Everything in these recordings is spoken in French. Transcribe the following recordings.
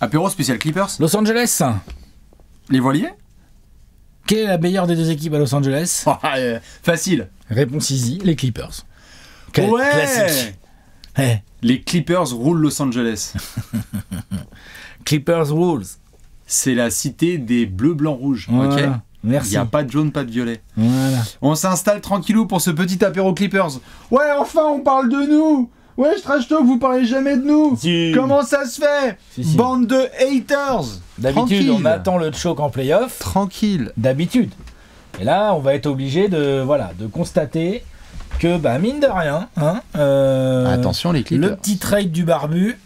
Apéro spécial Clippers. Los Angeles. Les voiliers. Quelle est la meilleure des deux équipes à Los Angeles? Facile. Réponse easy, les Clippers. Ouais. Classique. Hey. Les Clippers roulent Los Angeles. Clippers rules. C'est la cité des bleus, blancs, rouges. Voilà. Ok. Merci. Il n'y a pas de jaune, pas de violet. Voilà. On s'installe tranquillou pour ce petit apéro Clippers. Ouais, enfin, on parle de nous. Ouais, Trash Talk, vous parlez jamais de nous. Si. Comment ça se fait? Si. Bande de haters. D'habitude, Tranquille. on attend le choc en playoff. Tranquille. D'habitude. Et là, on va être obligé de constater que, mine de rien, Attention les Clippers. le petit trade du barbu,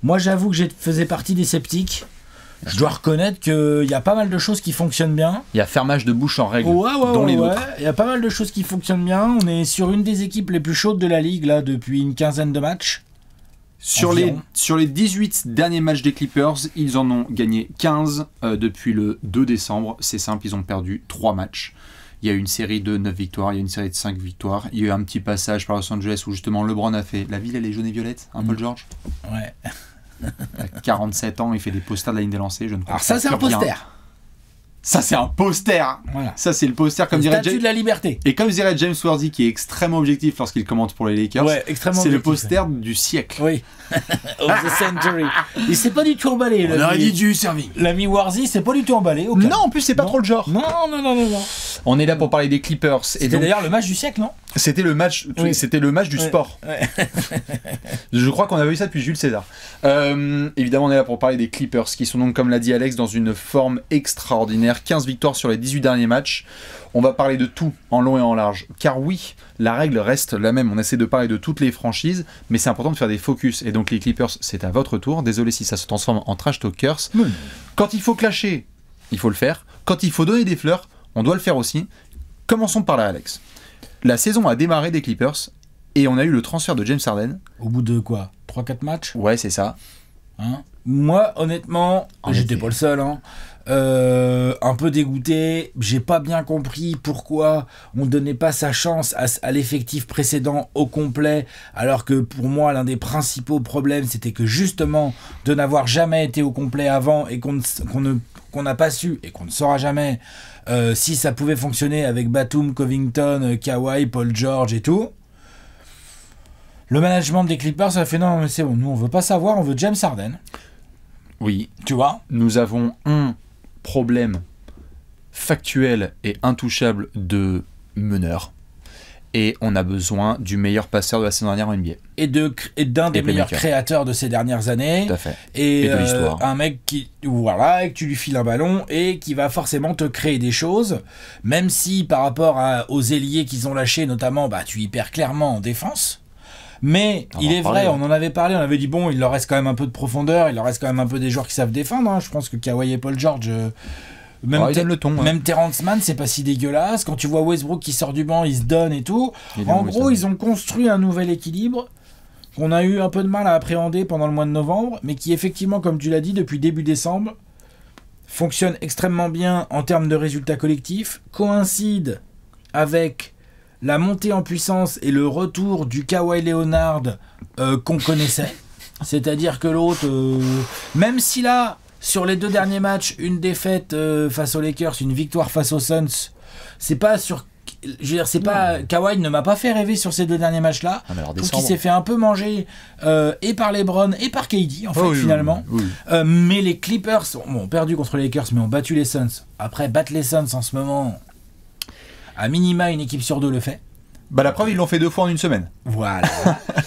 moi j'avoue que je faisais partie des sceptiques. Je dois reconnaître qu'il y a pas mal de choses qui fonctionnent bien. Il y a fermage de bouche en règle, dont les autres. Il y a pas mal de choses qui fonctionnent bien. On est sur une des équipes les plus chaudes de la ligue là depuis une quinzaine de matchs. Sur les 18 derniers matchs des Clippers, ils en ont gagné 15 depuis le 2 décembre. C'est simple, ils ont perdu 3 matchs. Il y a eu une série de 9 victoires, il y a eu une série de 5 victoires. Il y a eu un petit passage par Los Angeles où justement LeBron a fait la ville, elle est jaune et violette, Paul George. Ouais. À 47 ans, il fait des posters de la ligne des lancers. Alors ça, c'est un poster. Ça, c'est un poster. Voilà. Ça, c'est le poster, comme le dirait statut de la liberté. Et comme dirait James Worthy, qui est extrêmement objectif lorsqu'il commente pour les Lakers, ouais, extrêmement c'est objectif, le poster du siècle. Oui. Of the century. Il s'est pas du tout emballé. On aurait dit du serving. L'ami Warzy, c'est pas du tout emballé. Non, en plus, c'est pas trop le genre. Non. On est là pour parler des Clippers. C'était d'ailleurs le match du siècle, non? C'était le match, oui. C'était le match du sport. Ouais. Je crois qu'on avait eu ça depuis Jules César. Évidemment, on est là pour parler des Clippers, qui sont donc, comme l'a dit Alex, dans une forme extraordinaire. 15 victoires sur les 18 derniers matchs. On va parler de tout, en long et en large. Car oui, la règle reste la même. On essaie de parler de toutes les franchises, mais c'est important de faire des focus. Et donc les Clippers, c'est à votre tour. Désolé si ça se transforme en trash talkers. Quand il faut clasher, il faut le faire. Quand il faut donner des fleurs, on doit le faire aussi. Commençons par là, Alex. La saison a démarré des Clippers et on a eu le transfert de James Harden. Au bout de quoi? 3-4 matchs? Ouais, c'est ça. Moi, honnêtement, j'étais pas le seul. Un peu dégoûté. J'ai pas bien compris pourquoi on donnait pas sa chance à l'effectif précédent au complet, alors que pour moi, l'un des principaux problèmes, c'était que justement, de n'avoir jamais été au complet avant et qu'on n'a pas su et qu'on ne saura jamais si ça pouvait fonctionner avec Batum, Covington, Kawhi, Paul George et tout. Le management des Clippers a fait non, mais c'est bon, nous on veut pas savoir, on veut James Harden. Oui. Tu vois? Nous avons un problème factuel et intouchable de meneur. Et on a besoin du meilleur passeur de la saison dernière en NBA. Et d'un des meilleurs créateurs de ces dernières années. Tout à fait. Et de l'histoire. Un mec qui, voilà, et que tu lui files un ballon et qui va forcément te créer des choses. Même si par rapport aux ailiers qu'ils ont lâchés, notamment, tu y perds clairement en défense. Mais il est vrai, on en avait parlé, on avait dit bon, il leur reste quand même un peu de profondeur, il leur reste quand même un peu des joueurs qui savent défendre. Je pense que Kawhi et Paul George, même Terrence Mann, c'est pas si dégueulasse. Quand tu vois Westbrook qui sort du banc, il se donne et tout. En gros, ils ont construit un nouvel équilibre qu'on a eu un peu de mal à appréhender pendant le mois de novembre, mais qui effectivement, comme tu l'as dit, depuis début décembre, fonctionne extrêmement bien en termes de résultats collectifs, coïncide avec la montée en puissance et le retour du Kawhi Leonard qu'on connaissait. C'est-à-dire que l'autre, même si là, sur les 2 derniers matchs, une défaite face aux Lakers, une victoire face aux Suns, c'est pas sur... Je veux dire, c'est pas... Kawhi ne m'a pas fait rêver sur ces 2 derniers matchs-là. Donc il s'est fait un peu manger et par LeBron et par KD, en fait, finalement. Oui. Mais les Clippers ont perdu contre les Lakers, mais ont battu les Suns. Après, battre les Suns en ce moment... À minima, une équipe sur 2 le fait. La preuve, ils l'ont fait 2 fois en une semaine. Voilà.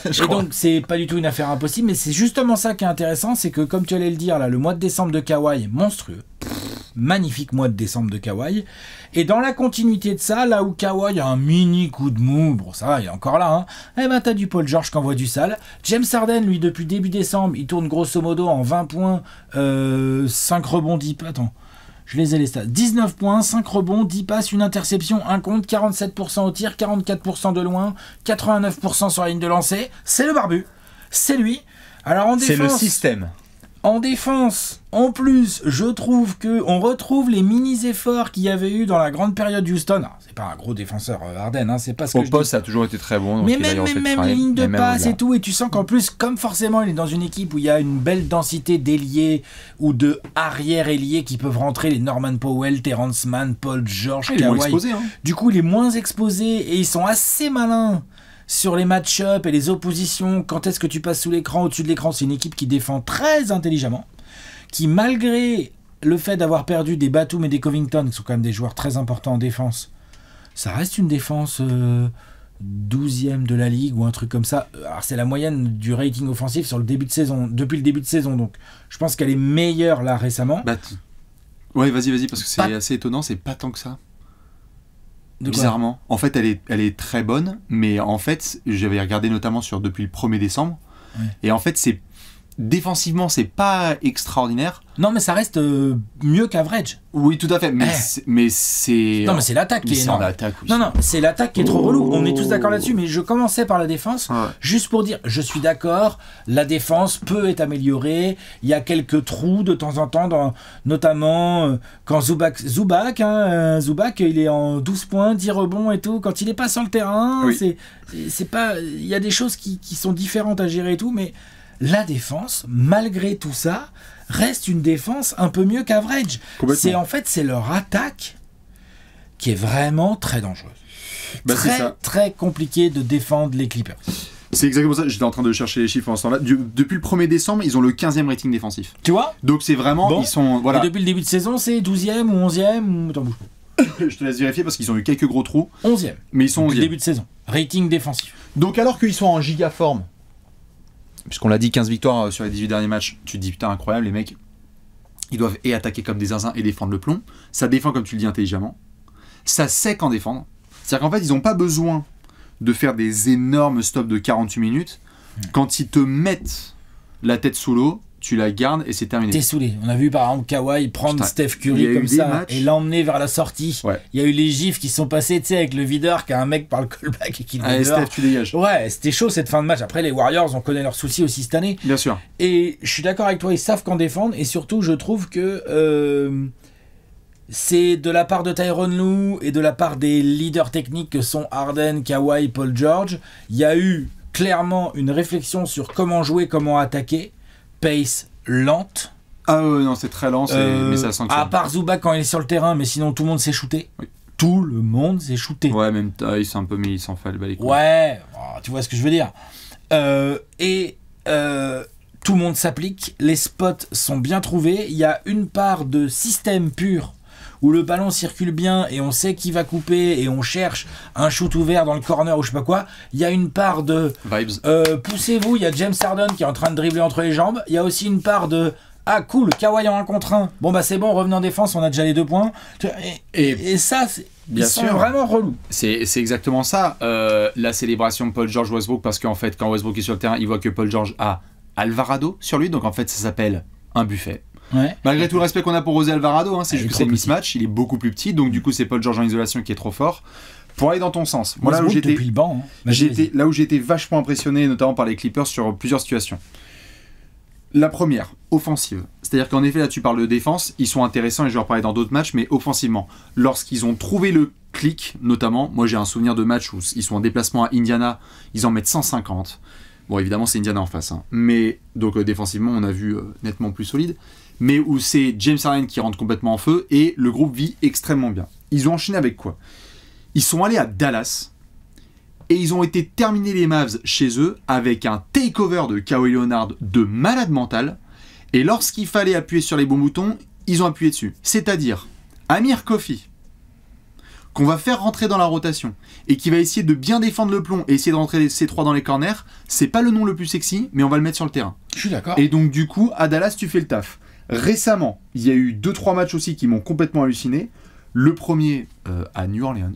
Et donc, c'est pas du tout une affaire impossible, mais c'est justement ça qui est intéressant, c'est que, comme tu allais le dire, là, le mois de décembre de Kawhi est monstrueux. Magnifique mois de décembre de Kawhi. Et dans la continuité de ça, là où Kawhi a un mini coup de mou, bon, ça va, il est encore là, t'as du Paul George qui envoie du sale. James Harden, lui, depuis début décembre, il tourne grosso modo en 20 points, 5 rebonds, 10... Attends. Je les ai les stats. 19 points, 5 rebonds, 10 passes, une interception, un compte, 47% au tir, 44% de loin, 89% sur la ligne de lancer. C'est le barbu. C'est lui. Alors en défense... C'est le système. En défense, en plus, je trouve que on retrouve les mini-efforts qu'il y avait eu dans la grande période Houston. Alors, c'est pas un gros défenseur Harden, hein, c'est pas ce que au poste, ça a toujours été très bon. Donc mais même les lignes de passe et tout, et tu sens qu'en plus, comme forcément il est dans une équipe où il y a une belle densité d'ailiers ou de arrière-ailiers qui peuvent rentrer, les Norman Powell, Terrence Mann, Paul George, Kawhi. Exposé, hein. Du coup, il est moins exposé et ils sont assez malins sur les match-up et les oppositions. Quand est-ce que tu passes sous l'écran, au-dessus de l'écran? C'est une équipe qui défend très intelligemment, qui malgré le fait d'avoir perdu des Batum et des Covington, qui sont quand même des joueurs très importants en défense, ça reste une défense 12e de la ligue ou un truc comme ça. Alors c'est la moyenne du rating offensif sur le début de saison, depuis le début de saison, donc je pense qu'elle est meilleure là récemment. Ouais, vas-y, parce que c'est assez étonnant, c'est pas tant que ça. Bizarrement. En fait, elle est très bonne, mais en fait, j'avais regardé notamment depuis le 1er décembre, et en fait, défensivement, c'est pas extraordinaire. Non, mais ça reste mieux qu'average. Oui, tout à fait, mais c'est... Non, mais c'est l'attaque qui est énorme. Non, c'est l'attaque qui est trop relou. On est tous d'accord là-dessus, mais je commençais par la défense, juste pour dire, je suis d'accord, la défense peut être améliorée, il y a quelques trous de temps en temps, notamment quand Zubac, il est en 12 points, 10 rebonds et tout, quand il est pas sur le terrain, c'est pas... Il y a des choses qui sont différentes à gérer et tout, mais... La défense, malgré tout ça, reste une défense un peu mieux qu'average. C'est leur attaque qui est vraiment très dangereuse. Très compliqué de défendre les Clippers. C'est exactement ça, j'étais en train de chercher les chiffres en ce temps-là. Depuis le 1er décembre, ils ont le 15e rating défensif. Tu vois? Donc c'est vraiment, ils sont... Voilà. Et depuis le début de saison, c'est 12e ou 11e ou... T'en bouge pas. Je te laisse vérifier parce qu'ils ont eu quelques gros trous. 11e. Mais ils sont 11e. Depuis le début de saison. Rating défensif. Donc alors qu'ils sont en giga forme, puisqu'on l'a dit, 15 victoires sur les 18 derniers matchs, tu te dis putain incroyable, les mecs, ils doivent et attaquer comme des zinzins et défendre le plomb. Ça défend comme tu le dis intelligemment. Ça sait qu'en défendre. C'est-à-dire qu'en fait, ils n'ont pas besoin de faire des énormes stops de 48 minutes. Quand ils te mettent la tête sous l'eau, tu la gardes et c'est terminé. T'es saoulé. On a vu par exemple Kawhi prendre Steph Curry comme ça et l'emmener vers la sortie. Il y a eu les gifs qui sont passés, tu sais, avec le videur qui a un mec par le callback et qui le met dehors. Steph, tu dégages. Ouais, c'était chaud cette fin de match. Après, les Warriors, on connaît leurs soucis aussi cette année. Bien sûr. Et je suis d'accord avec toi, ils savent qu'en défendre et surtout, je trouve que c'est de la part de Tyronn Lue et de la part des leaders techniques que sont Harden, Kawhi, Paul George. Il y a eu clairement une réflexion sur comment jouer, comment attaquer. Pace lente. Ah non, c'est très lent, mais ça sanctionne. À part Zubac quand il est sur le terrain, mais sinon tout le monde s'est shooté. Oui. Tout le monde s'est shooté. Ouais, même il s'est un peu mis, il s'en fait le balai. Ouais, tu vois ce que je veux dire. Tout le monde s'applique, les spots sont bien trouvés, il y a une part de système pur où le ballon circule bien et on sait qui va couper et on cherche un shoot ouvert dans le corner ou je sais pas quoi. Il y a une part de vibes. Poussez-vous, il y a James Harden qui est en train de dribbler entre les jambes. Il y a aussi une part de ah cool, Kawhi en 1 contre 1. Bon bah c'est bon, revenez en défense, on a déjà les 2 points. Et ça, ils sont vraiment relous. C'est exactement ça. La célébration de Paul George Westbrook, parce qu'en fait quand Westbrook est sur le terrain, il voit que Paul George a Alvarado sur lui, donc en fait ça s'appelle un buffet. Ouais. Malgré tout le respect qu'on a pour José Alvarado, hein, c'est juste que c'est le mismatch, il est beaucoup plus petit, donc du coup c'est Paul George en isolation qui est trop fort. Pour aller dans ton sens, moi là où j'étais là où j'ai été vachement impressionné, notamment par les Clippers sur plusieurs situations. La première, offensive. C'est-à-dire qu'en effet là tu parles de défense, ils sont intéressants et je vais en reparler dans d'autres matchs, mais offensivement, lorsqu'ils ont trouvé le clic, notamment, moi j'ai un souvenir de match où ils sont en déplacement à Indiana, ils en mettent 150. Bon, évidemment, c'est Indiana en face. Hein. Mais, donc, défensivement, on a vu nettement plus solide. Mais où c'est James Harden qui rentre complètement en feu et le groupe vit extrêmement bien. Ils ont enchaîné avec quoi? Ils sont allés à Dallas et ils ont été terminés les Mavs chez eux avec un takeover de Kawhi Leonard de malade mental. Et lorsqu'il fallait appuyer sur les bons boutons, ils ont appuyé dessus. C'est-à-dire, Amir Coffey, qu'on va faire rentrer dans la rotation et qui va essayer de bien défendre le plomb et essayer de rentrer ces 3 dans les corners, c'est pas le nom le plus sexy, mais on va le mettre sur le terrain. Je suis d'accord. Et donc du coup, à Dallas, tu fais le taf. Récemment, il y a eu 2-3 matchs aussi qui m'ont complètement halluciné. Le premier à New Orleans.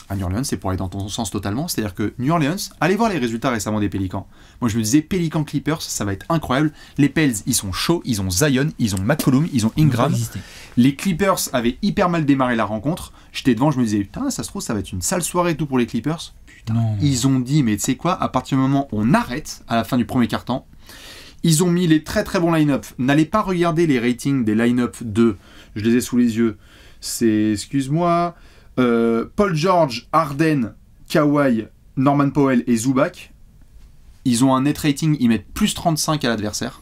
À New Orleans, c'est pour aller dans ton sens totalement. C'est-à-dire que New Orleans, allez voir les résultats récemment des Pélicans. Moi, je me disais, Pélicans Clippers, ça va être incroyable. Les Pels, ils sont chauds, ils ont Zion, ils ont McCollum, ils ont Ingram. Les Clippers avaient hyper mal démarré la rencontre. J'étais devant, je me disais, putain, ça se trouve, ça va être une sale soirée et tout pour les Clippers. Putain, ils ont dit, mais tu sais quoi, à partir du moment où on arrête, à la fin du premier quart-temps, Ils ont mis les très très bons line-up. N'allez pas regarder les ratings des line-up de... Je les ai sous les yeux. C'est, excuse-moi, Paul George, Harden, Kawhi, Norman Powell et Zubac. Ils ont un net rating, ils mettent plus 35 à l'adversaire.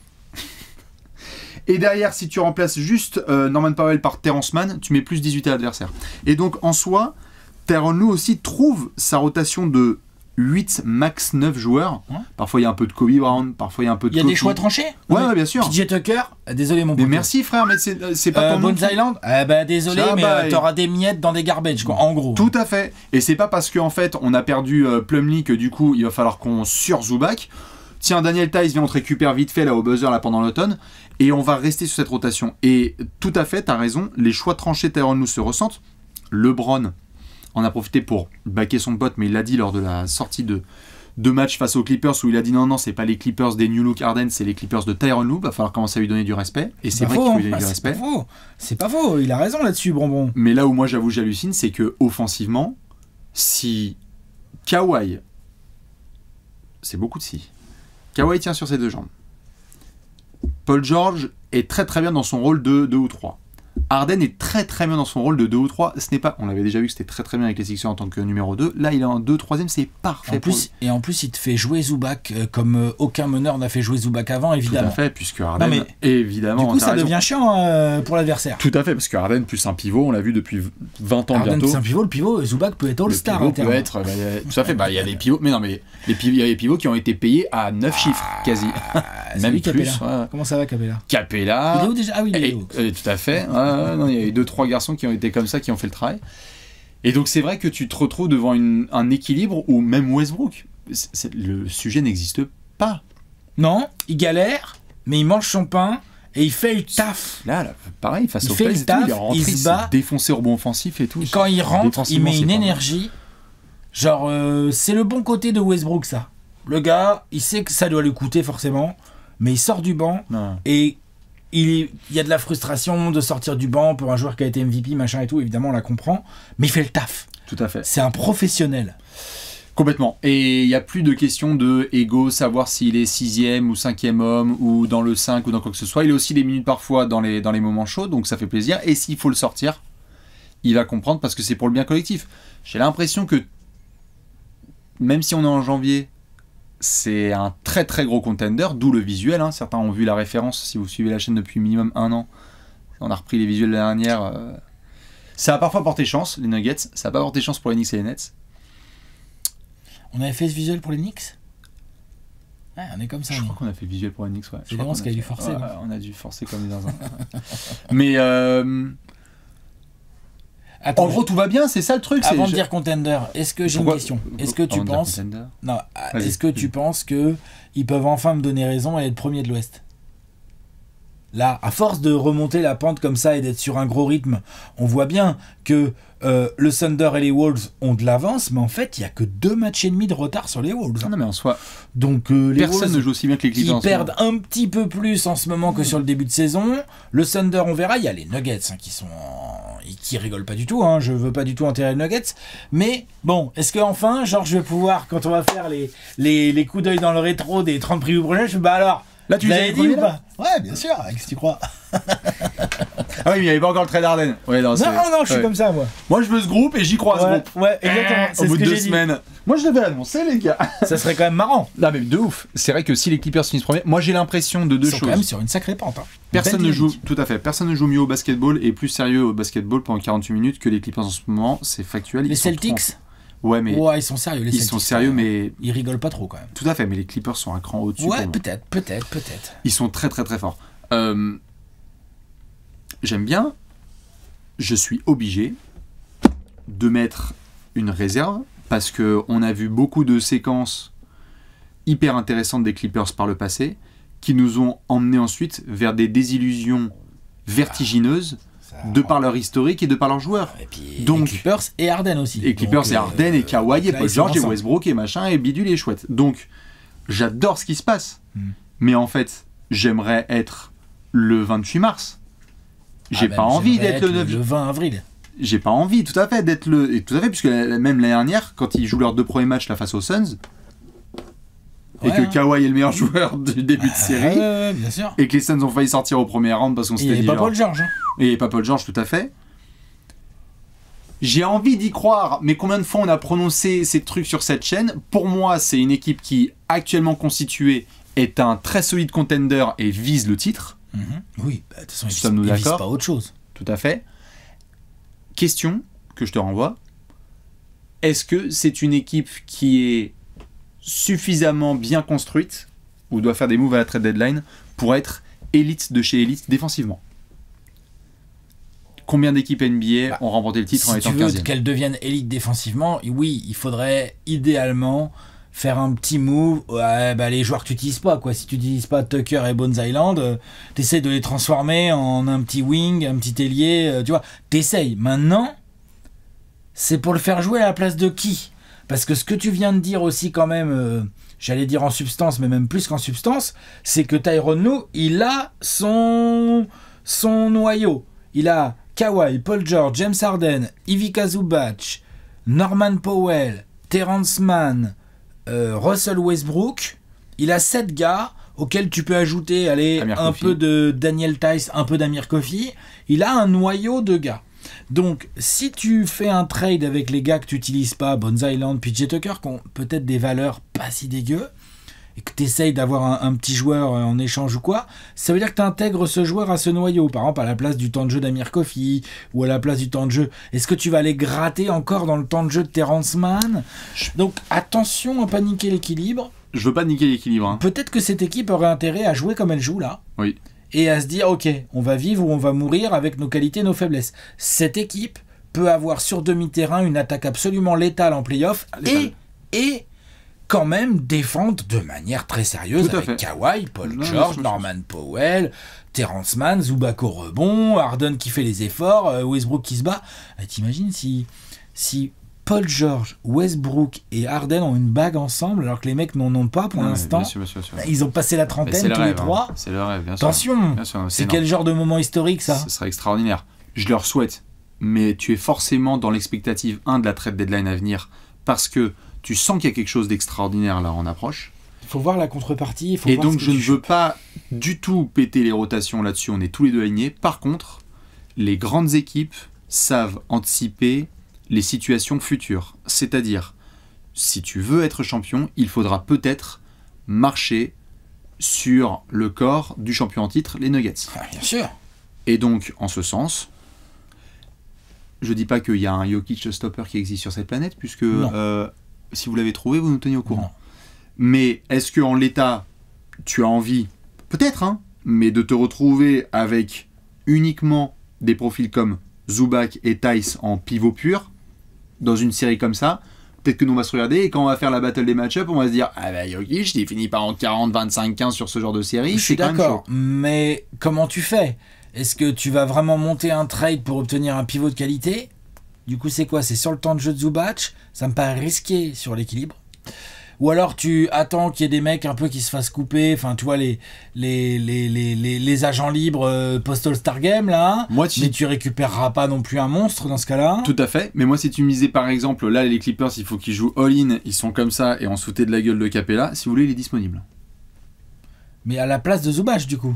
Et derrière, si tu remplaces juste Norman Powell par Terrence Mann, tu mets plus 18 à l'adversaire. Et donc, en soi, Tyronn Lue aussi trouve sa rotation de 8, max 9 joueurs. Ouais. Parfois, il y a un peu de Kobe Brown, parfois, il y a un peu de Il y a Kobe. des choix tranchés. Ouais, bien sûr. PJ Tucker, désolé mon pote. Mais merci frère, mais c'est pas ton Bones Island, désolé, mais t'auras des miettes dans des garbage, quoi, en gros. Tout à fait. Et c'est pas parce qu'en fait, on a perdu Plumlee que du coup, il va falloir qu'on sur-Zubac. Tiens, Daniel Theis, viens, on te récupère vite fait là au buzzer là pendant l'automne. Et on va rester sur cette rotation. Et tout à fait, t'as raison, les choix tranchés de Tyronn Lue se ressentent. LeBron en a profité pour baquer son pote, mais il l'a dit lors de la sortie de matchs face aux Clippers où il a dit non, c'est pas les Clippers des New Look Harden, c'est les Clippers de Tyronn Lue. Va falloir commencer à lui donner du respect. Et c'est vrai qu'il faut lui donner du respect. C'est pas faux, il a raison là-dessus, Bonbon. Mais là où moi j'avoue j'hallucine, c'est que offensivement, si Kawhi, c'est beaucoup de si. Kawhi tient sur ses deux jambes. Paul George est très très bien dans son rôle de 2 ou 3. Harden est très très bien dans son rôle de 2 ou 3. Ce n'est pas, on l'avait déjà vu que c'était très très bien avec les Sixers en tant que numéro 2. Là, il est en 2, 3e, c'est parfait. Et en plus, il te fait jouer Zubac comme aucun meneur n'a fait jouer Zubac avant, évidemment. Tout à fait, puisque Harden, évidemment. Du coup, ça devient chiant pour l'adversaire. Tout à fait, parce que Harden plus un pivot, on l'a vu depuis 20 ans Harden bientôt. Plus un pivot, le pivot, Zubac peut être All-Star. Le pivot peut être, tout à fait, il y a des pivots, mais non, mais il y a des pivots qui ont été payés à 9 chiffres, quasi. Même plus. Comment ça va, Capella? Capella. Il est où déjà? Ah oui, il est où? Tout à fait. Non, il y a eu 2-3 garçons qui ont été comme ça, qui ont fait le travail. Et donc c'est vrai que tu te retrouves devant un équilibre où même Westbrook, le sujet n'existe pas. Non, il galère, mais il mange son pain et il fait le taf. Là pareil, face au Pels, il est rentré, il se bat, défoncé au rebond offensif et tout. Et quand il rentre, il met une énergie. Genre, c'est le bon côté de Westbrook, ça. Le gars, il sait que ça doit lui coûter forcément, mais il sort du banc et il y a de la frustration de sortir du banc pour un joueur qui a été MVP, machin et tout, évidemment on la comprend, mais il fait le taf. Tout à fait. C'est un professionnel. Complètement. Et il n'y a plus de question de ego, savoir s'il est 6e ou 5e homme, ou dans le 5 ou dans quoi que ce soit. Il a aussi des minutes parfois dans les moments chauds, donc ça fait plaisir. Et s'il faut le sortir, il va comprendre parce que c'est pour le bien collectif. J'ai l'impression que, même si on est en janvier, c'est un très très gros contender, d'où le visuel. Certains ont vu la référence, si vous suivez la chaîne depuis minimum 1 an. On a repris les visuels de l'année dernière. Ça a parfois porté chance, les Nuggets. Ça n'a pas porté chance pour les Knicks et les Nets. On avait fait ce visuel pour les Knicks? Ouais, on est comme ça. Je crois qu'on a fait le visuel pour les Knicks, ouais. Je pense qu'il a dû forcer. Ouais, on a dû forcer comme des zinzins. Mais attends, en gros, tout va bien, c'est ça le truc. Avant de dire contender, est-ce que j'ai une question? Est-ce que tu penses... Non, est-ce que tu penses qu'ils peuvent enfin me donner raison et être premier de l'Ouest? Là, à force de remonter la pente comme ça et d'être sur un gros rythme, on voit bien que le Thunder et les Wolves ont de l'avance, mais en fait, il n'y a que 2 matchs et demi de retard sur les Wolves. Non, mais en soi, donc, les personne Wolves, ne joue aussi bien que les Clippers. Ils perdent un petit peu plus en ce moment que sur le début de saison. Le Thunder, on verra. Il y a les Nuggets qui rigolent pas du tout. Je veux pas du tout enterrer les Nuggets. Mais bon, est-ce que enfin, genre, je vais pouvoir, quand on va faire les coups d'œil dans le rétro des 30 prix prochains, je alors. Là, tu l'avais dit ou pas? Ouais, bien sûr, qu'est-ce que tu crois? Ah oui, mais il n'y avait pas encore le trade Harden. Ouais, non, je suis comme ça, moi. Moi, je veux ce groupe et j'y crois à ce groupe. Ouais, exactement. Au bout de 2 semaines. Moi, je l'avais annoncé, les gars. Ça serait quand même marrant. Non, mais de ouf. C'est vrai que si les Clippers finissent premier, moi, j'ai l'impression de deux choses. Ils sont quand même sur une sacrée pente. Personne ne joue, tout à fait. Personne ne joue mieux au basketball et plus sérieux au basketball pendant 48 minutes que les Clippers en ce moment. C'est factuel. Les Celtics? Ouais, mais ils sont sérieux. Les Celtics, sont sérieux, mais ils rigolent pas trop quand même. Tout à fait, mais les Clippers sont un cran au-dessus. Ouais, peut-être. Ils sont très très très forts. J'aime bien. Je suis obligé de mettre une réserve parce que on a vu beaucoup de séquences hyper intéressantes des Clippers par le passé qui nous ont emmenés ensuite vers des désillusions vertigineuses. De par leur historique et de par leurs joueurs. Et puis, donc, les Clippers et Harden aussi. Et Clippers et Harden et Kawhi et Paul George et Westbrook et machin et bidule et chouette. Donc, j'adore ce qui se passe. Mais en fait, j'aimerais être le 28 mars. J'ai pas envie d'être le 9 le 20 avril. J'ai pas envie, tout à fait, d'être le... Et tout à fait, puisque même l'année dernière, quand ils jouent leurs 2 premiers matchs là, face aux Suns, et que Kawhi est le meilleur joueur du début de série, bien sûr. et que les Suns ont failli sortir au premier round parce qu'on s'était dit... Et pas Paul George. Et pas Paul George, tout à fait. J'ai envie d'y croire, mais combien de fois on a prononcé ces trucs sur cette chaîne? Pour moi, c'est une équipe qui, actuellement constituée, est un très solide contender et vise le titre. Oui, de toute façon, ils visent pas autre chose. Tout à fait. Question que je te renvoie. Est-ce que c'est une équipe qui est suffisamment bien construite, ou doit faire des moves à la trade deadline, pour être élite de chez élite défensivement? Combien d'équipes NBA ont remporté le titre en étant 15e? Si tu veux qu'elles deviennent élite défensivement, oui, il faudrait idéalement faire un petit move. Les joueurs que tu n'utilises pas, quoi. Si tu n'utilises pas Tucker et Bones Island, tu essaies de les transformer en un petit wing, un petit ailier, tu vois. T'essayes. Maintenant, c'est pour le faire jouer à la place de qui? Parce que ce que tu viens de dire aussi quand même, j'allais dire en substance, mais même plus qu'en substance, c'est que Tyronn Lue, il a son noyau. Il a Kawhi, Paul George, James Harden, Ivica Zubac, Norman Powell, Terrence Mann, Russell Westbrook. Il a 7 gars auxquels tu peux ajouter un peu de Daniel Theis, un peu d'Amir Coffey. Il a un noyau de gars. Donc, si tu fais un trade avec les gars que tu n'utilises pas, Bones Island, PJ Tucker, qui ont peut-être des valeurs pas si dégueu, et que tu essayes d'avoir un petit joueur en échange ou quoi, ça veut dire que tu intègres ce joueur à ce noyau. Par exemple, à la place du temps de jeu d'Amir Coffey, ou à la place du temps de jeu. Est-ce que tu vas aller gratter encore dans le temps de jeu de Terrence Mann? Donc, attention à pas niquer l'équilibre. Je veux pas niquer l'équilibre. Hein. Peut-être que cette équipe aurait intérêt à jouer comme elle joue là. Oui. Et à se dire, ok, on va vivre ou on va mourir avec nos qualités, nos faiblesses. Cette équipe peut avoir sur demi-terrain une attaque absolument létale en play-off et quand même défendre de manière très sérieuse avec Kawhi, Paul George, Norman Powell, Terrence Mann, Zubac au rebond, Harden qui fait les efforts, Westbrook qui se bat. T'imagines si Paul George, Westbrook et Harden ont une bague ensemble alors que les mecs n'en ont pas pour l'instant. Bien sûr. Ils ont passé la trentaine tous les trois. C'est le rêve, bien sûr. Attention, c'est quel genre de moment historique ça? Ce serait extraordinaire. Je leur souhaite, mais tu es forcément dans l'expectative 1 de la trade deadline à venir parce que tu sens qu'il y a quelque chose d'extraordinaire là en approche. Il faut voir la contrepartie. Et donc je ne veux pas du tout péter les rotations là-dessus, on est tous les deux alignés. Par contre, les grandes équipes savent anticiper les situations futures. C'est-à-dire, si tu veux être champion, il faudra peut-être marcher sur le corps du champion en titre, les Nuggets. Bien sûr. Et donc, en ce sens, je dis pas qu'il y a un Jokic stopper qui existe sur cette planète, puisque si vous l'avez trouvé, vous nous tenez au courant. Non. Mais est-ce qu'en l'état, tu as envie, peut-être, hein, mais de te retrouver avec uniquement des profils comme Zubac et Theis en pivot pur, dans une série comme ça? Peut-être que nous on va se regarder et quand on va faire la battle des match-up, on va se dire ah bah Jokic, il finit par en 40, 25, 15 sur ce genre de série. Je suis d'accord, mais comment tu fais? Est-ce que tu vas vraiment monter un trade pour obtenir un pivot de qualité? Du coup, c'est quoi? C'est sur le temps de jeu de Zubac? Ça me paraît risqué sur l'équilibre. Ou alors tu attends qu'il y ait des mecs un peu qui se fassent couper, enfin tu vois les agents libres post-All-Star Game là, mais tu récupéreras pas non plus un monstre dans ce cas-là. Tout à fait, mais moi si tu misais par exemple, là les Clippers il faut qu'ils jouent all-in, ils sont comme ça et on se foutait de la gueule de Capella, si vous voulez il est disponible. Mais à la place de Zubac du coup.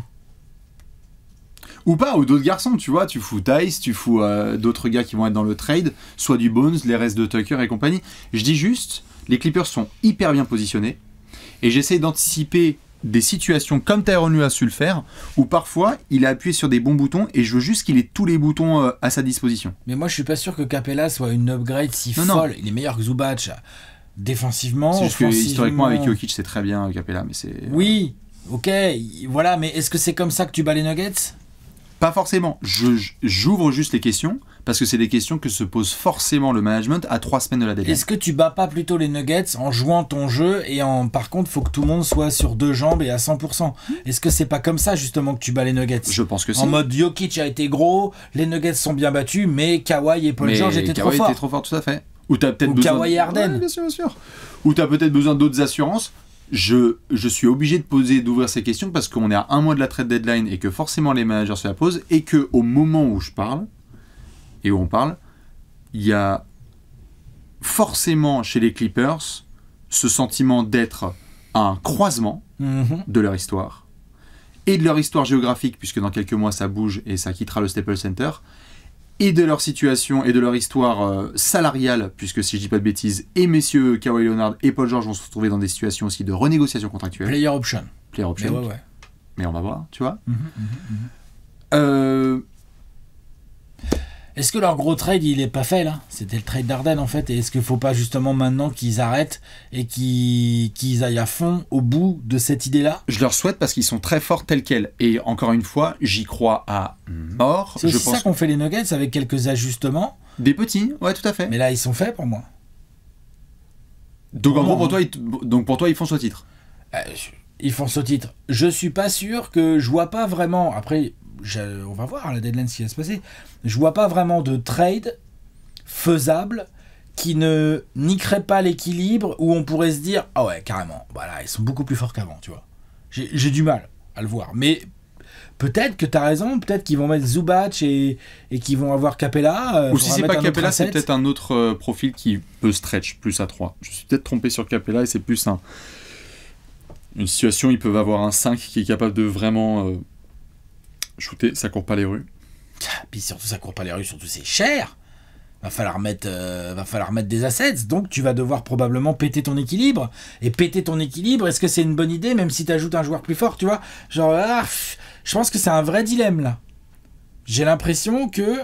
Ou pas, ou d'autres garçons, tu vois, tu fous Theis, tu fous d'autres gars qui vont être dans le trade, soit du Bones, les restes de Tucker et compagnie. Je dis juste, les Clippers sont hyper bien positionnés, et j'essaie d'anticiper des situations comme Tyronn Lue a su le faire, où parfois il a appuyé sur des bons boutons, et je veux juste qu'il ait tous les boutons à sa disposition. Mais moi je suis pas sûr que Capella soit une upgrade si folle, non. Il est meilleur que Zubac défensivement. C'est juste que historiquement avec Jokic c'est très bien Capella, mais c'est... Oui, ok, voilà, mais est-ce que c'est comme ça que tu bats les Nuggets ? Pas forcément. J'ouvre juste les questions, parce que c'est des questions que se pose forcément le management à 3 semaines de la deadline. Est-ce que tu bats pas plutôt les Nuggets en jouant ton jeu et par contre, il faut que tout le monde soit sur 2 jambes et à 100%. Est-ce que c'est pas comme ça justement que tu bats les Nuggets ? Je pense que si. En mode Jokic a été gros, les Nuggets sont bien battus, mais Kawhi et Paul George étaient trop forts. Kawhi était trop fort, tout à fait. Ou t'as peut-être besoin. Kawhi et Harden. Ouais, bien sûr. Ou t'as peut-être besoin d'autres assurances. Je suis obligé d'ouvrir ces questions parce qu'on est à 1 mois de la trade deadline et que forcément les managers se la posent et qu'au moment où je parle et où on parle, il y a forcément chez les Clippers ce sentiment d'être un croisement de leur histoire et de leur histoire géographique, puisque dans quelques mois ça bouge et ça quittera le Staples Center, et de leur situation et de leur histoire salariale, puisque si je dis pas de bêtises, et messieurs Kawhi Leonard et Paul George vont se retrouver dans des situations aussi de renégociation contractuelle. Player option. Player option. Ouais. Mais on va voir, tu vois. Est-ce que leur gros trade, il est pas fait là? C'était le trade d'Arden en fait. Et est-ce qu'il faut pas justement maintenant qu'ils arrêtent et qu'ils aillent à fond au bout de cette idée-là? Je leur souhaite parce qu'ils sont très forts tels quels. Et encore une fois, j'y crois à mort. C'est aussi ça qu'ont fait les Nuggets avec quelques ajustements. Des petits, ouais, tout à fait. Mais là, ils sont faits pour moi. Donc en gros, pour toi, ils foncent au titre. Ils foncent au titre. Je suis pas sûr que je vois pas vraiment. Après, on va voir à la deadline ce qui va se passer. Je vois pas vraiment de trade faisable qui ne niquerait pas l'équilibre, où on pourrait se dire ah ouais, carrément, voilà, ils sont beaucoup plus forts qu'avant, tu vois. J'ai du mal à le voir, mais peut-être que t'as raison, peut-être qu'ils vont mettre Zubac et qu'ils vont avoir Capella. Ou si c'est pas Capella, c'est peut-être un autre profil qui peut stretch plus à 3. Je suis peut-être trompé sur Capella et c'est plus une situation, ils peuvent avoir un 5 qui est capable de vraiment shooter, ça court pas les rues. Puis surtout, ça court pas les rues, surtout c'est cher. Va falloir mettre des assets, donc tu vas devoir probablement péter ton équilibre. Et péter ton équilibre, est-ce que c'est une bonne idée, même si tu ajoutes un joueur plus fort, tu vois? Genre, je pense que c'est un vrai dilemme là. J'ai l'impression que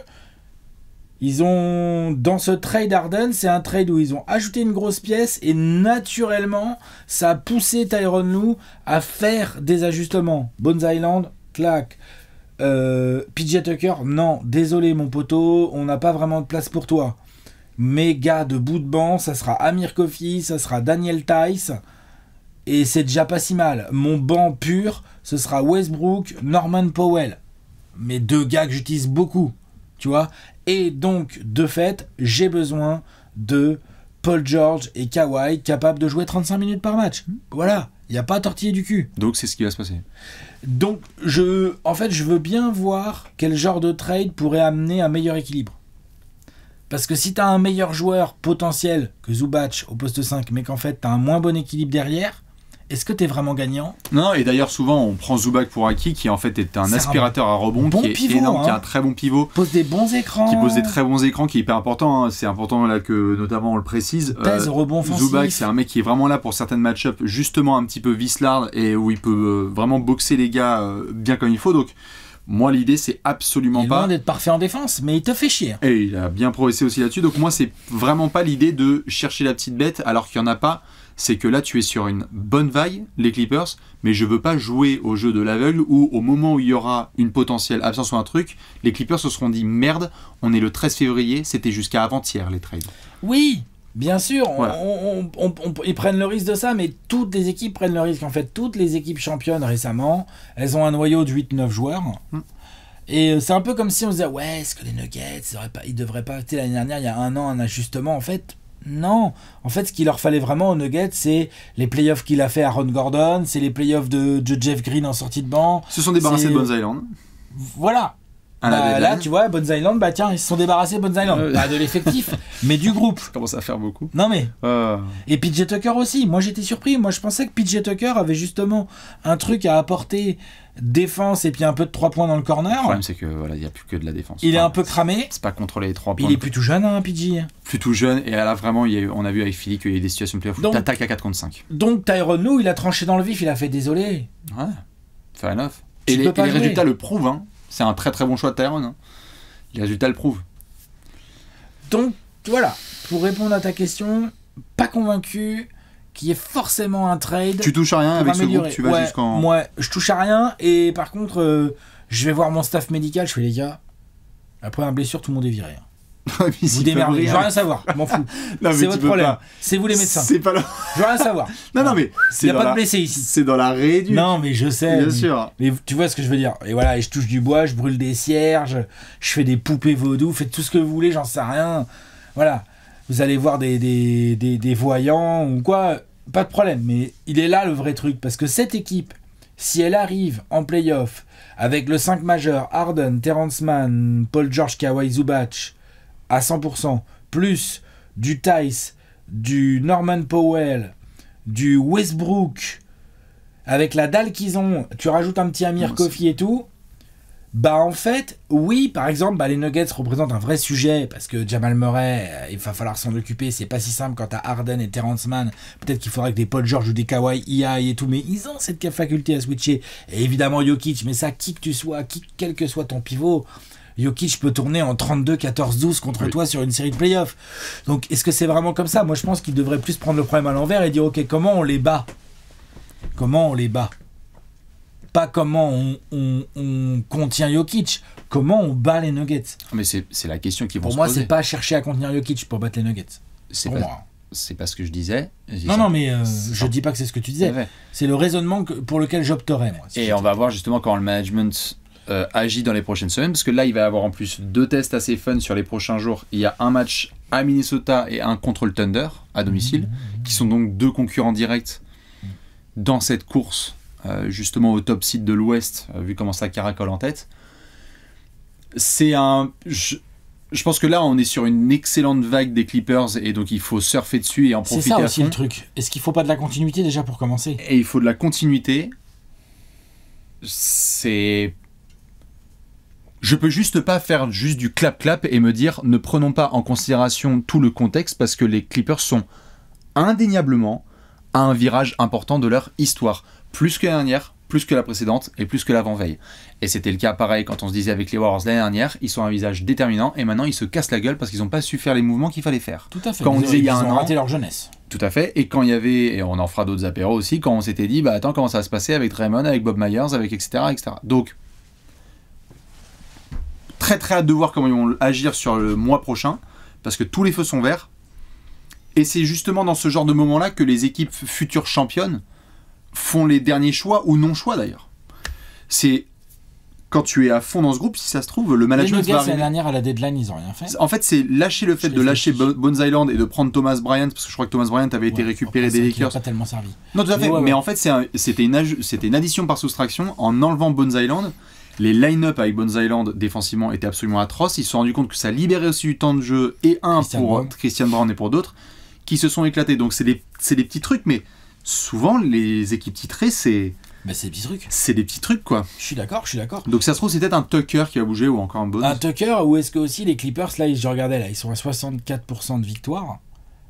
ils ont, dans ce trade Harden, c'est un trade où ils ont ajouté une grosse pièce et naturellement, ça a poussé Tyronn Lue à faire des ajustements. Bones Island, clac. PJ Tucker, non, désolé mon poteau, on n'a pas vraiment de place pour toi. Mes gars de bout de banc, ça sera Amir Coffey, ça sera Daniel Tice, et c'est déjà pas si mal. Mon banc pur, ce sera Westbrook, Norman Powell. Mes deux gars que j'utilise beaucoup, tu vois. Et donc, de fait, j'ai besoin de Paul George et Kawhi capables de jouer 35 minutes par match. Voilà, il n'y a pas à tortiller du cul. Donc c'est ce qui va se passer. Donc, en fait, je veux bien voir quel genre de trade pourrait amener un meilleur équilibre. Parce que si tu as un meilleur joueur potentiel que Zubac au poste 5, mais qu'en fait, tu as un moins bon équilibre derrière, est-ce que tu es vraiment gagnant? Non, et d'ailleurs, souvent, on prend Zubac pour acquis, qui en fait est un aspirateur à rebond, qui est pivot, énorme, qui a un très bon pivot. Pose des bons écrans. Qui pose des très bons écrans, qui est hyper important. Hein. C'est important là que, notamment, on le précise. Pèse rebond offensif. Zubac, c'est un mec qui est vraiment là pour certaines match-ups, justement un petit peu vicelard, et où il peut vraiment boxer les gars bien comme il faut. Donc, moi, l'idée, c'est absolument pas... Il est loin d'être parfait en défense, mais il te fait chier. Et il a bien progressé aussi là-dessus. Donc, moi, c'est vraiment pas l'idée de chercher la petite bête, alors qu'il n'y en a pas. C'est que là, tu es sur une bonne vague, les Clippers, mais je veux pas jouer au jeu de l'aveugle où, au moment où il y aura une potentielle absence ou un truc, les Clippers se seront dit merde, on est le 13 février, c'était jusqu'à avant-hier les trades. Oui, bien sûr, voilà. Ils prennent le risque de ça, mais toutes les équipes prennent le risque. En fait, toutes les équipes championnes récemment, elles ont un noyau de 8-9 joueurs. Et c'est un peu comme si on se disait, ouais, est-ce que les Nuggets, ils devraient pas. Tu sais, l'année dernière, il y a un an, un ajustement, en fait. Non, en fait, ce qu'il leur fallait vraiment aux Nuggets, c'est les playoffs qu'il a fait à Ron Gordon, c'est les playoffs de Jeff Green en sortie de banc. Ils se sont débarrassés de Bones Island. Voilà. Là, tu vois, Bones Island, tiens, ils se sont débarrassés de Bones Island. Pas de l'effectif, mais du groupe. Ça commence à faire beaucoup. Non mais. Et PJ Tucker aussi. Moi, j'étais surpris. Moi, je pensais que PJ Tucker avait justement un truc à apporter, défense et puis un peu de 3 points dans le corner. Le problème, c'est que voilà, il n'y a plus que de la défense. Il est un peu cramé. C'est pas contrôler les 3 points. Il est plutôt jeune, hein, PJ. Plutôt jeune, et là, vraiment, on a vu avec Philly qu'il y a eu des situations de playoff où t'attaques à 4 contre 5. Donc, Tyronn Lue, il a tranché dans le vif, il a fait désolé. Ouais, fair enough. Et les résultats le prouvent, hein. C'est un très très bon choix de Tyronn. Hein. Les résultats le prouvent. Donc, voilà, pour répondre à ta question, pas convaincu qu'il y ait forcément un trade. Tu touches à rien avec améliorer. Ce groupe, tu vas jusqu'en... Moi, je touche à rien, et par contre, je vais voir mon staff médical, je fais les gars, après un blessure, tout le monde est viré. Vous démerdez, je veux rien savoir, je m'en fous. C'est votre problème, c'est vous les médecins. C'est pas là. Je veux rien savoir. Non, mais il n'y a pas de blessé ici. C'est dans la rééduque. Non, mais je sais. Bien sûr. Mais tu vois ce que je veux dire. Et voilà, et je touche du bois, je brûle des cierges, je fais des poupées vaudou, faites tout ce que vous voulez, j'en sais rien. Voilà. Vous allez voir des voyants ou quoi, pas de problème. Mais il est là le vrai truc, parce que cette équipe, si elle arrive en play-off avec le 5 majeur, Harden, Terrence Mann, Paul George, Kawhi, Zubac, à 100%, plus du Tice, du Norman Powell, du Westbrook, avec la dalle qu'ils ont, tu rajoutes un petit Amir Kofi et tout, bah en fait, oui, par exemple, bah, les Nuggets représentent un vrai sujet, parce que Jamal Murray, il va falloir s'en occuper, c'est pas si simple quand t'as Harden et Terrence Mann, peut-être qu'il faudrait que des Paul George ou des Kawhi et tout, mais ils ont cette faculté à switcher, et évidemment Jokic, mais ça, qui que tu sois, quel que soit ton pivot, Jokic peut tourner en 32, 14, 12 contre toi sur une série de playoffs. Donc, est-ce que c'est vraiment comme ça? Moi, je pense qu'il devrait plus prendre le problème à l'envers et dire, ok, comment on les bat? Comment on les bat? Pas comment on contient Jokic, comment on bat les Nuggets. Mais c'est la question qui vont pour se moi, poser. c'est pas chercher à contenir Jokic pour battre les Nuggets. C'est pour pas, moi. C'est pas ce que je disais. Non, mais je dis pas que c'est ce que tu disais. Ouais. C'est le raisonnement pour lequel j'opterais, moi. Et on va voir justement comment le management agit dans les prochaines semaines, parce que là, il va y avoir en plus 2 tests assez fun sur les prochains jours. Il y a un match à Minnesota et un contre le Thunder à domicile, qui sont donc 2 concurrents directs dans cette course, justement au top seed de l'Ouest, vu comment ça caracole en tête. C'est un... Je pense que là, on est sur une excellente vague des Clippers, et donc il faut surfer dessus et en profiter à fond. C'est ça aussi le truc. Est-ce qu'il faut pas de la continuité déjà pour commencer? Et il faut de la continuité. Je peux juste pas faire juste du clap-clap et me dire ne prenons pas en considération tout le contexte, parce que les Clippers sont indéniablement à un virage important de leur histoire. Plus que la dernière, plus que la précédente et plus que l'avant-veille. Et c'était le cas pareil quand on se disait avec les Warriors l'année dernière, ils sont un visage déterminant et maintenant ils se cassent la gueule parce qu'ils n'ont pas su faire les mouvements qu'il fallait faire. Tout à fait. Quand on disait il y a un an, an, raté leur jeunesse. Tout à fait. Et quand il y avait, et on en fera d'autres apéros aussi, quand on s'était dit, bah attends, comment ça va se passer avec Draymond, avec Bob Myers, avec etc. etc. Donc, très très hâte de voir comment ils vont agir sur le mois prochain, parce que tous les feux sont verts. Et c'est justement dans ce genre de moment-là que les équipes futures championnes font les derniers choix, ou non-choix d'ailleurs. C'est quand tu es à fond dans ce groupe, si ça se trouve, le management les va Nuggets, arriver. l'année dernière, à la deadline, ils ont rien fait. En fait, c'est lâcher le fait de lâcher Bones Island et de prendre Thomas Bryant, parce que je crois que Thomas Bryant avait été récupéré des Lakers. Ça n'a pas tellement servi. Non, tout à fait. Ouais. Mais en fait, c'était une addition par soustraction. En enlevant Bones Island, les line-up avec Bones Island défensivement étaient absolument atroces. Ils se sont rendus compte que ça libérait aussi du temps de jeu, et pour Christian Brown et pour d'autres, qui se sont éclatés. Donc c'est des petits trucs, mais souvent les équipes titrées, c'est des petits trucs. C'est des petits trucs, quoi. Je suis d'accord. Donc ça se trouve, c'est peut-être un Tucker qui va bouger, ou encore un Bones. Un Tucker, ou est-ce que aussi les Clippers, là, je regardais, là, ils sont à 64% de victoire.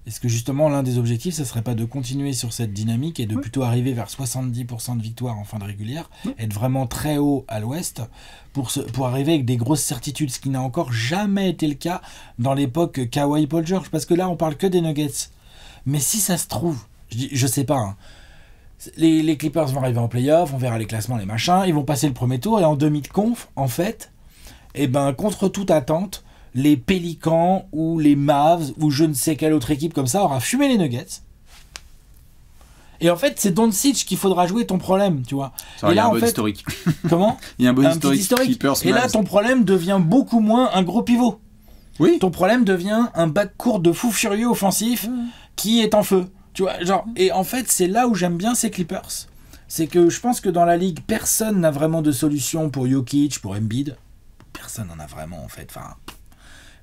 Est-ce que justement l'un des objectifs, ce serait pas de continuer sur cette dynamique et de plutôt arriver vers 70% de victoire en fin de régulière, être vraiment très haut à l'ouest, pour arriver avec des grosses certitudes, ce qui n'a encore jamais été le cas dans l'époque Kawhi Paul George, parce que là on parle que des Nuggets. Mais si ça se trouve, je sais pas, hein, les Clippers vont arriver en playoff, on verra les classements, les machins, ils vont passer le premier tour, et en demi de conf, en fait, et ben contre toute attente, les Pélicans ou les Mavs ou je ne sais quelle autre équipe comme ça aura fumé les Nuggets. Et en fait, c'est Doncic qu'il faudra jouer ton problème, tu vois. Ça, et là, il y a un bon historique. Comment? Il y a un bon historique. Clippers, et là, ton problème devient beaucoup moins un gros pivot. Oui. Ton problème devient un backcourt de fou furieux offensif qui est en feu. Tu vois, genre, et en fait, c'est là où j'aime bien ces Clippers. C'est que je pense que dans la ligue, personne n'a vraiment de solution pour Jokic, pour Embiid. Personne n'en a vraiment, en fait. Enfin,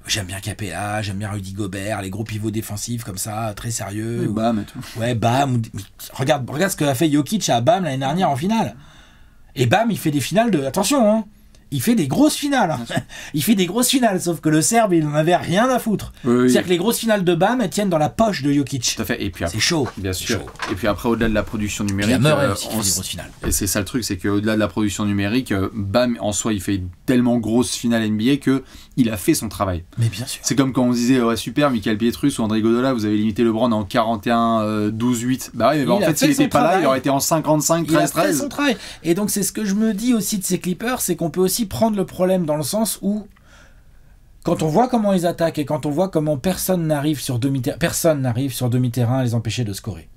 j'aime bien Capella, j'aime bien Rudy Gobert, les gros pivots défensifs comme ça, très sérieux. Oui, Bam et tout. Ouais, Bam. Regarde ce que a fait Jokic à Bam l'année dernière en finale. Et Bam, il fait des finales de... Attention, hein, il fait des grosses finales. Il fait des grosses finales, sauf que le Serbe, il n'en avait rien à foutre. Oui. C'est-à-dire que les grosses finales de Bam, elles tiennent dans la poche de Jokic. Tout à fait. Et puis après, c'est chaud. Bien sûr. Chaud. Et puis après, au-delà de la production numérique, il y a Murray aussi qui fait des grosses finales. Et c'est ça le truc, c'est qu'au-delà de la production numérique, Bam, en soi, il fait tellement grosse finale NBA que il a fait son travail. Mais bien sûr. C'est comme quand on disait, ouais, super, Michael Pietrus ou André Godola, vous avez limité LeBron en 41-12-8. Bah oui, mais en fait, s'il n'était pas là, il aurait été en 55-13-13. Il a fait son travail. Et donc, c'est ce que je me dis aussi de ces Clippers, c'est qu'on peut aussi prendre le problème dans le sens où, quand on voit comment ils attaquent et quand on voit comment personne n'arrive sur demi-terrain à les empêcher de scorer.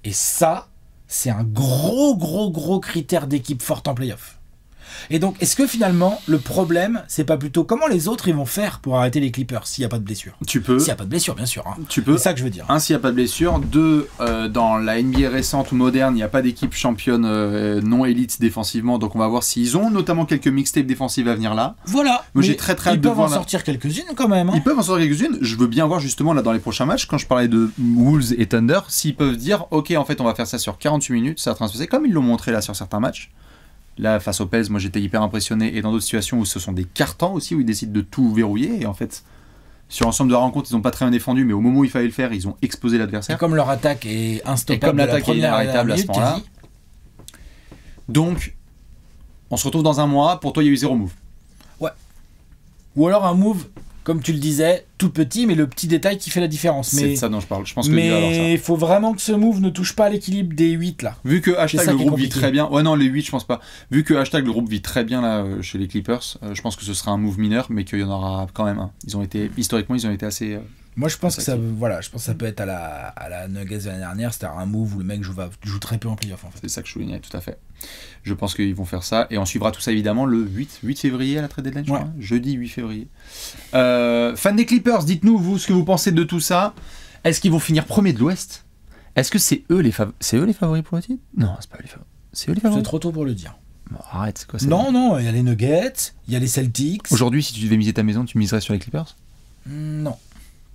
Et ça, c'est un gros critère d'équipe forte en playoff. Et donc, est-ce que finalement, le problème, c'est pas plutôt comment les autres ils vont faire pour arrêter les Clippers s'il n'y a pas de blessure? Tu peux. S'il n'y a pas de blessure, bien sûr. Hein. Tu peux. C'est ça que je veux dire. Un, s'il n'y a pas de blessure. Deux, dans la NBA récente ou moderne, il n'y a pas d'équipe championne non élite défensivement. Donc on va voir s'ils ont notamment quelques mixtapes défensives à venir là. Voilà. Moi j'ai très hâte de voir. Ils peuvent en sortir quelques-unes quand même. Hein. Ils peuvent en sortir quelques-unes. Je veux bien voir justement là dans les prochains matchs, quand je parlais de Wolves et Thunder, s'ils peuvent dire ok, en fait on va faire ça sur 48 minutes, ça va transférer comme ils l'ont montré là sur certains matchs. Là face aux Pels, moi j'étais hyper impressionné, et dans d'autres situations où ce sont des cartons aussi, où ils décident de tout verrouiller, et en fait sur l'ensemble de la rencontre ils n'ont pas très bien défendu, mais au moment où il fallait le faire ils ont explosé l'adversaire. Et comme leur attaque est instoppable, et comme l'attaque est inarrêtable à ce moment-là. Quasi. Donc on se retrouve dans un mois, pour toi il y a eu 0 move. Ouais. Ou alors un move, comme tu le disais, tout petit, mais le petit détail qui fait la différence. C'est mais, de ça dont je parle. Je pense que il va avoir ça. Mais il faut vraiment que ce move ne touche pas à l'équilibre des 8 là. Vu que hashtag le groupe vit compliqué. très bien. Ouais, non, les 8, je pense pas. Vu que hashtag le groupe vit très bien là chez les Clippers, je pense que ce sera un move mineur, mais qu'il y en aura quand même un. Historiquement, ils ont été assez. Moi, je pense que ça, voilà, je pense que ça peut être à la Nuggets de l'année dernière, c'était un move où le mec joue très peu en playoff en fait. C'est ça que je soulignais, tout à fait. Je pense qu'ils vont faire ça, et on suivra tout ça évidemment le 8 février à la trade deadline, je crois. Jeudi 8 février. Fan des Clippers, dites-nous vous ce que vous pensez de tout ça. Est-ce qu'ils vont finir premier de l'Ouest? Est-ce que c'est eux les favoris pour le titre? Non, c'est pas eux les favoris. C'est eux les favoris. C'est trop tôt pour le dire. Bon, arrête, c'est quoi ça? Non, il y a les Nuggets, il y a les Celtics. Aujourd'hui, si tu devais miser ta maison, tu miserais sur les Clippers? Non,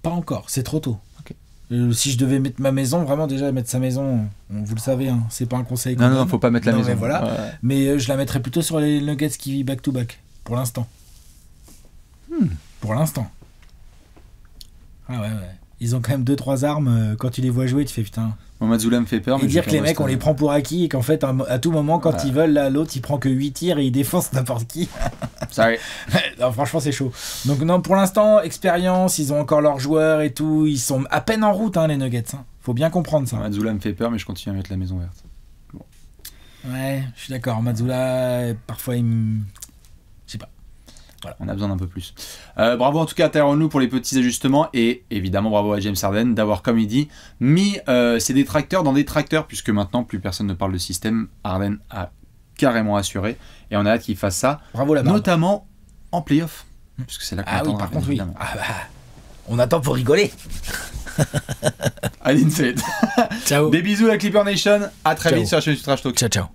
pas encore, c'est trop tôt. Okay. Si je devais mettre ma maison, vraiment déjà mettre sa maison, vous le savez, hein, c'est pas un conseil. Non, faut pas mettre la maison. Mais voilà. Ouais. Mais je la mettrais plutôt sur les Nuggets qui vivent back-to-back, pour l'instant. Pour l'instant. Ah ouais. Ils ont quand même 2-3 armes, quand tu les vois jouer, tu fais putain. Mazzoula me fait peur. Et dire que les mecs, on les prend pour acquis et qu'en fait, à tout moment, quand ils veulent, là, l'autre, il prend que 8 tirs et il défonce n'importe qui. Sorry. Non, franchement, c'est chaud. Donc, non, pour l'instant, expérience, ils ont encore leurs joueurs et tout. Ils sont à peine en route, hein, les Nuggets. Hein. Faut bien comprendre ça. Mazzoula me fait peur, mais je continue à mettre la maison verte. Bon. Ouais, je suis d'accord. Mazzoula, parfois, il me. Je sais pas. Voilà. On a besoin d'un peu plus. Bravo en tout cas à Tyronn Lue pour les petits ajustements, et évidemment bravo à James Harden d'avoir, comme il dit, mis ses détracteurs dans des tracteurs, puisque maintenant plus personne ne parle de système. Harden a carrément assuré, et on a hâte qu'il fasse ça. Bravo la barbe. Notamment en playoff, puisque c'est là qu'on Ah oui, par contre, oui. On attend pour rigoler. Allez, ciao. Des bisous à la Clipper Nation, à très vite sur la chaîne du Trash Talk. Ciao.